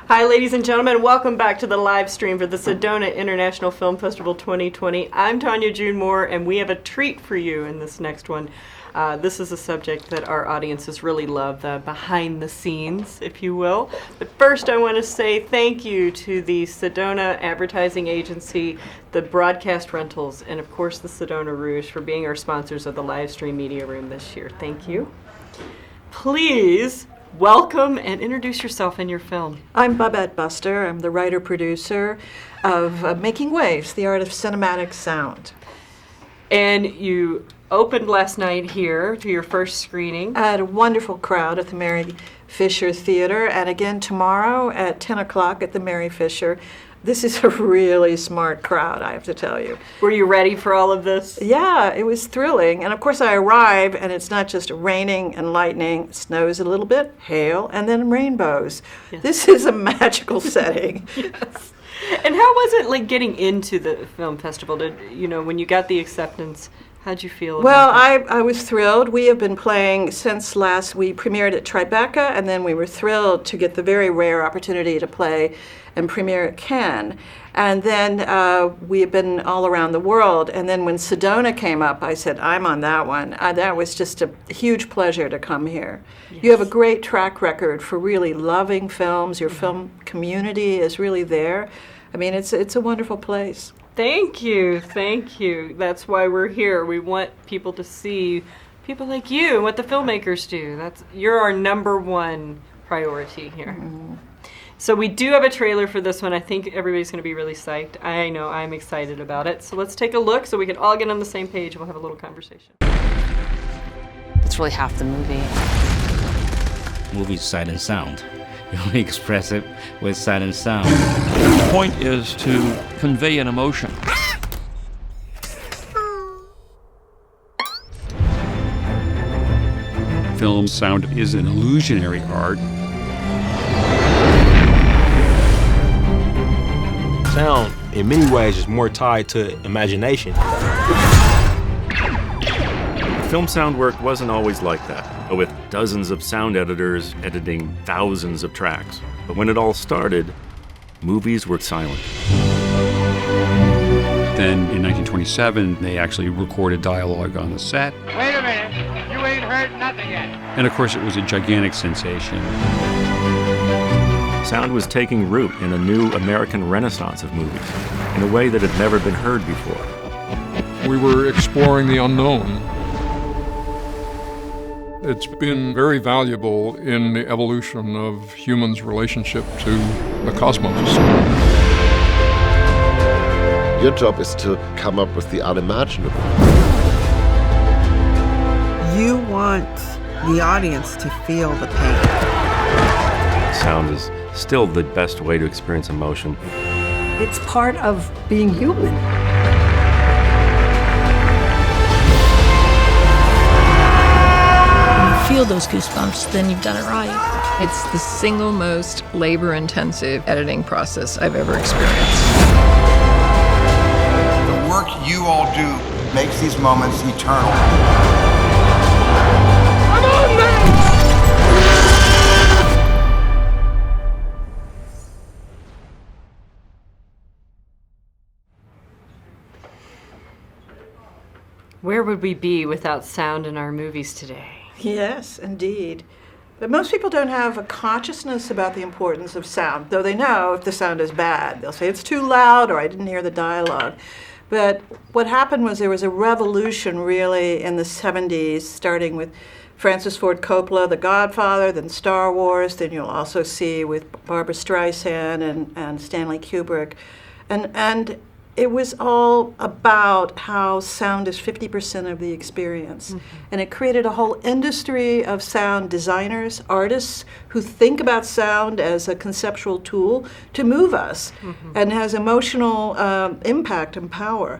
Hi, ladies and gentlemen. Welcome back to the live stream for the Sedona International Film Festival 2020. I'm Tanya June Moore, and we have a treat for you in this next one. This is a subject that our audiences really love, the behind the scenes, if you will. But first, I want to say thank you to the Sedona Advertising Agency, the Broadcast Rentals, and of course the Sedona Rouge for being our sponsors of the live stream media room this year. Thank you. Please welcome and introduce yourself and your film. I'm Bobette Buster. I'm the writer-producer of Making Waves, the Art of Cinematic Sound. And you opened last night here to your first screening. I had a wonderful crowd at the Mary Fisher Theater, and again tomorrow at 10 o'clock at the Mary Fisher. This is a really smart crowd, I have to tell you. Were you ready for all of this? Yeah, it was thrilling. And of course I arrive, and it's not just raining and lightning, it snows a little bit, hail, and then rainbows. Yes. This is a magical setting. Yes. And how was it like getting into the film festival? When you got the acceptance, how'd you feel? Well, I was thrilled. We have been playing since we premiered at Tribeca, and then we were thrilled to get the very rare opportunity to play and premiere at Cannes. And then we have been all around the world. And then when Sedona came up, I said, I'm on that one. That was just a huge pleasure to come here. Yes. You have a great track record for really loving films. Your film community is really there. I mean, it's a wonderful place. Thank you. Thank you. That's why we're here. We want people to see people like you and what the filmmakers do. You're our number one priority here. Mm-hmm. So we do have a trailer for this one. I think everybody's going to be really psyched. I know I'm excited about it. So let's take a look so we can all get on the same page and we'll have a little conversation. It's really half the movie. Movie's sight and sound. You only express it with sight and sound. The point is to convey an emotion. Film sound is an illusionary art. Sound, in many ways, is more tied to imagination. Film sound work wasn't always like that, with dozens of sound editors editing thousands of tracks. But when it all started, movies were silent. Then in 1927, they actually recorded dialogue on the set. Wait a minute, you ain't heard nothing yet. And of course, it was a gigantic sensation. Sound was taking root in a new American renaissance of movies, in a way that had never been heard before. We were exploring the unknown. It's been very valuable in the evolution of humans' relationship to the cosmos. Your job is to come up with the unimaginable. You want the audience to feel the pain. Sound is still the best way to experience emotion. It's part of being human. Feel those goosebumps, then you've done it right. It's the single most labor-intensive editing process I've ever experienced. The work you all do makes these moments eternal. Come on, man! Where would we be without sound in our movies today? Yes, indeed. But most people don't have a consciousness about the importance of sound, though they know if the sound is bad. They'll say it's too loud or I didn't hear the dialogue. But what happened was there was a revolution really in the 70s, starting with Francis Ford Coppola, The Godfather, then Star Wars, then you'll also see with Barbra Streisand and Stanley Kubrick. And it was all about how sound is 50% of the experience. Mm-hmm. And it created a whole industry of sound designers, artists who think about sound as a conceptual tool to move us and has emotional impact and power.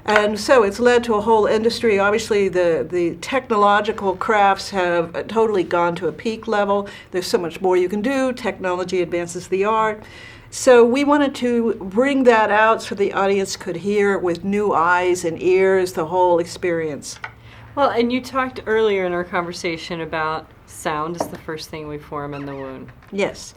And so it's led to a whole industry. Obviously, the technological crafts have totally gone to a peak level. There's so much more you can do. Technology advances the art. So we wanted to bring that out so the audience could hear with new eyes and ears the whole experience. Well, and you talked earlier in our conversation about sound is the first thing we form in the womb. Yes.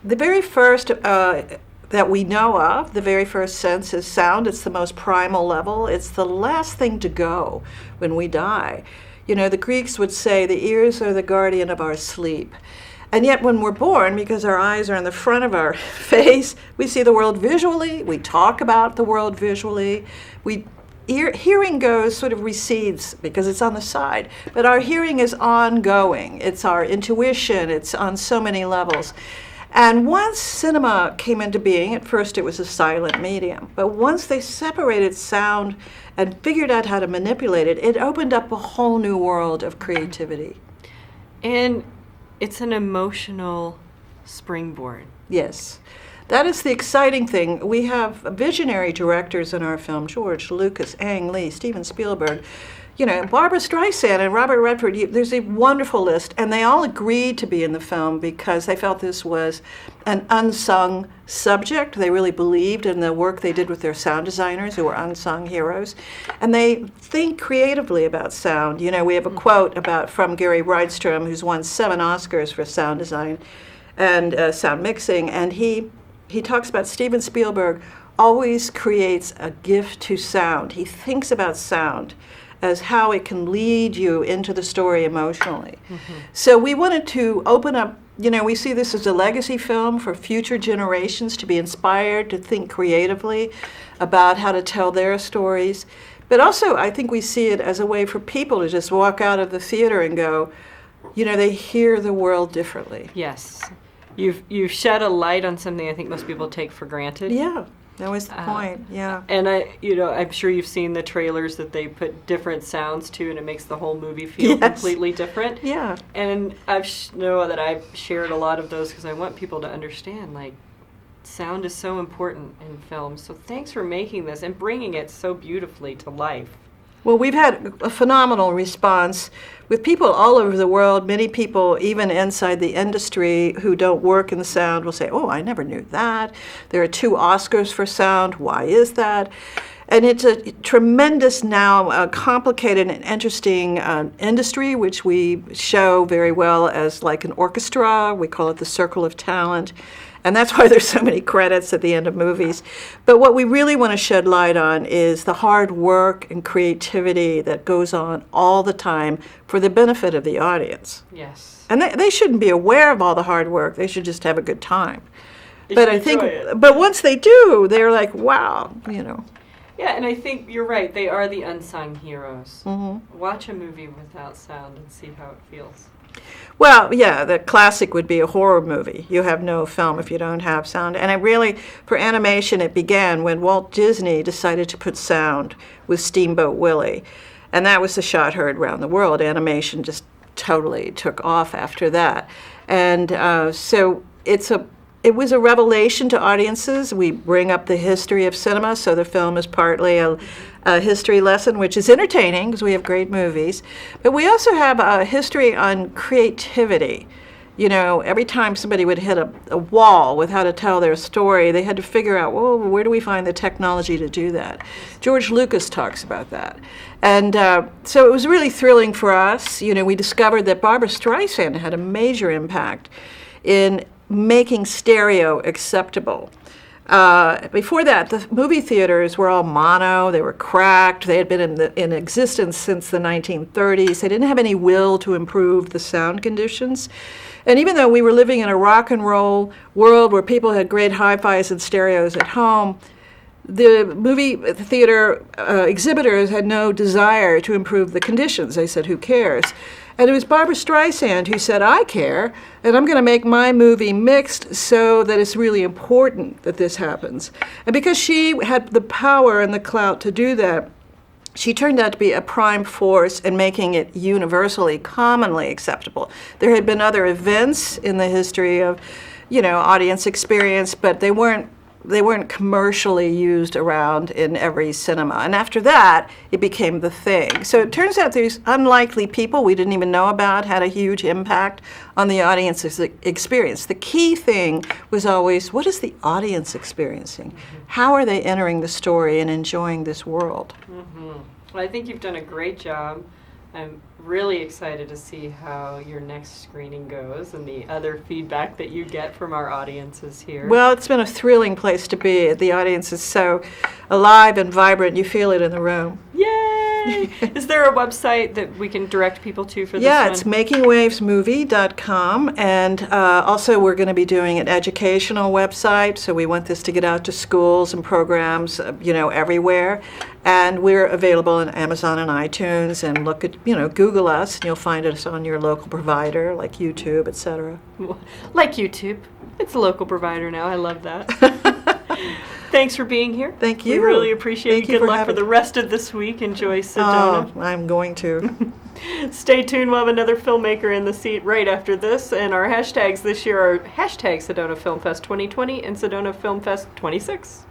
The very first that we know of, the very first sense is sound. It's the most primal level. It's the last thing to go when we die. You know, the Greeks would say the ears are the guardian of our sleep. And yet when we're born, because our eyes are in the front of our face, we see the world visually, we talk about the world visually, hearing goes, sort of recedes because it's on the side, but our hearing is ongoing. It's our intuition, it's on so many levels. And once cinema came into being, at first it was a silent medium, but once they separated sound and figured out how to manipulate it, it opened up a whole new world of creativity. And it's an emotional springboard. Yes. That is the exciting thing. We have visionary directors in our film, George Lucas, Ang Lee, Steven Spielberg, you know, Barbra Streisand and Robert Redford. There's a wonderful list, and they all agreed to be in the film because they felt this was an unsung subject. They really believed in the work they did with their sound designers, who were unsung heroes, and they think creatively about sound. You know, we have a quote from Gary Rydstrom, who's won 7 Oscars for sound design and sound mixing, and he talks about Steven Spielberg always creates a gift to sound. He thinks about sound as how it can lead you into the story emotionally. So we wanted to open up, you know, we see this as a legacy film for future generations to be inspired to think creatively about how to tell their stories. But also, I think we see it as a way for people to just walk out of the theater and go, you know, they hear the world differently. Yes. You've shed a light on something I think most people take for granted. Yeah. That was the point, yeah. And I'm sure you've seen the trailers that they put different sounds to, and it makes the whole movie feel completely different. Yeah. And I know that I've shared a lot of those because I want people to understand, like, sound is so important in film. So thanks for making this and bringing it so beautifully to life. Well, we've had a phenomenal response with people all over the world. Many people, even inside the industry, who don't work in the sound will say, oh, I never knew that. There are 2 Oscars for sound. Why is that? And it's a tremendous now, complicated and interesting industry, which we show very well as like an orchestra. We call it the circle of talent. And that's why there's so many credits at the end of movies. But what we really want to shed light on is the hard work and creativity that goes on all the time for the benefit of the audience. Yes. And they shouldn't be aware of all the hard work. They should just have a good time. But I think, but once they do, they're like, wow, you know. Yeah, and I think you're right. They are the unsung heroes. Watch a movie without sound and see how it feels. Well, yeah, the classic would be a horror movie. You have no film if you don't have sound. And it really, for animation, it began when Walt Disney decided to put sound with Steamboat Willie. And that was the shot heard around the world. Animation just totally took off after that. And so it was a revelation to audiences. We bring up the history of cinema, so the film is partly a history lesson, which is entertaining because we have great movies. But we also have a history on creativity. You know, every time somebody would hit a wall with how to tell their story, they had to figure out, well, where do we find the technology to do that? George Lucas talks about that. And so it was really thrilling for us. You know, we discovered that Barbra Streisand had a major impact in making stereo acceptable. Before that, the movie theaters were all mono. They were cracked. They had been in existence since the 1930s. They didn't have any will to improve the sound conditions. And even though we were living in a rock and roll world where people had great hi-fis and stereos at home, the movie theater exhibitors had no desire to improve the conditions. They said, who cares? And it was Barbra Streisand who said, I care, and I'm going to make my movie mixed so that it's really important that this happens. And because she had the power and the clout to do that, she turned out to be a prime force in making it universally, commonly acceptable. There had been other events in the history of, you know, audience experience, but they weren't commercially used around in every cinema. And after that, it became the thing. So it turns out these unlikely people we didn't even know about had a huge impact on the audience's experience. The key thing was always, what is the audience experiencing? How are they entering the story and enjoying this world? Well, I think you've done a great job I'm really excited to see how your next screening goes and the other feedback that you get from our audiences here. Well, it's been a thrilling place to be. The audience is so alive and vibrant. You feel it in the room. Yay! Is there a website that we can direct people to for this Yeah, one? it's makingwavesmovie.com. And also we're going to be doing an educational website. So we want this to get out to schools and programs, everywhere. And we're available on Amazon and iTunes. And look at, Google us, and you'll find us on your local provider, like YouTube, etc. Like YouTube. It's a local provider now. I love that. Thanks for being here. Thank you. We really appreciate Thank it. you Good for luck for the rest of this week. Enjoy Sedona. Oh, I'm going to. Stay tuned. We'll have another filmmaker in the seat right after this. And our hashtags this year are hashtag Sedona Film Fest 2020 and Sedona Film Fest 26.